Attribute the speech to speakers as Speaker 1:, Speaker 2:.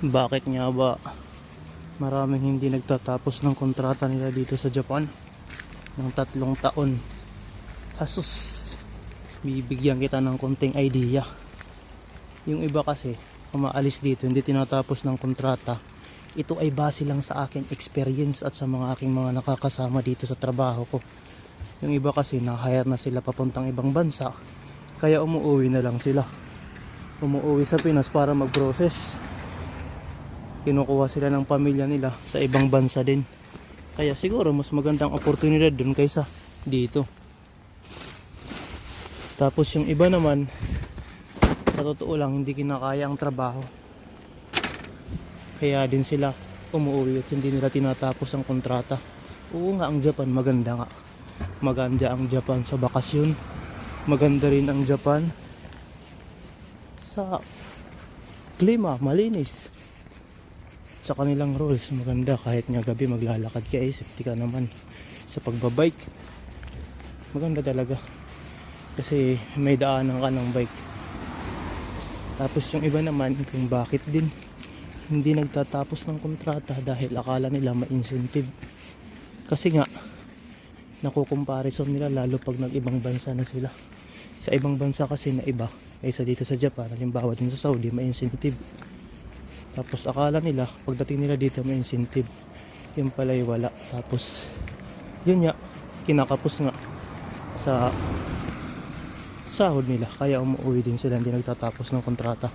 Speaker 1: Bakit nga ba maraming hindi nagtatapos ng kontrata nila dito sa Japan ng 3 taon? Asus, bibigyan kita ng konting idea. Yung iba kasi umaalis dito, hindi tinatapos ng kontrata. Ito ay base lang sa aking experience at sa mga aking mga nakakasama dito sa trabaho ko. Yung iba kasi na-hire na sila papuntang ibang bansa, kaya umuwi na lang sila. Umuwi sa Pinas para mag-process. Kinukuha sila ng pamilya nila sa ibang bansa din. Kaya siguro mas magandang oportunidad dun kaysa dito. Tapos yung iba naman, sa totoo lang hindi kinakaya ang trabaho, kaya din sila umuwi at hindi nila tinatapos ang kontrata. Oo nga, ang Japan maganda nga. Maganda ang Japan sa bakasyon. Maganda rin ang Japan sa klima, malinis. Sa kanilang rules, maganda. Kahit nga gabi maglalakad ka, safety ka naman sa pagbabike. Maganda talaga kasi may daanan ka ng bike. Tapos yung iba naman, kung bakit din hindi nagtatapos ng kontrata dahil akala nila ma-incentive. Kasi nga nakukomparison nila lalo pag nag-ibang bansa na sila. Sa ibang bansa kasi na iba kaysa dito sa Japan, halimbawa din sa Saudi, ma-incentive. Tapos akala nila pagdating nila dito may incentive, yung pala'y wala. Tapos yun nga, kinakapos nga sa sahod nila, kaya umuwi din sila, hindi nagtatapos ng kontrata.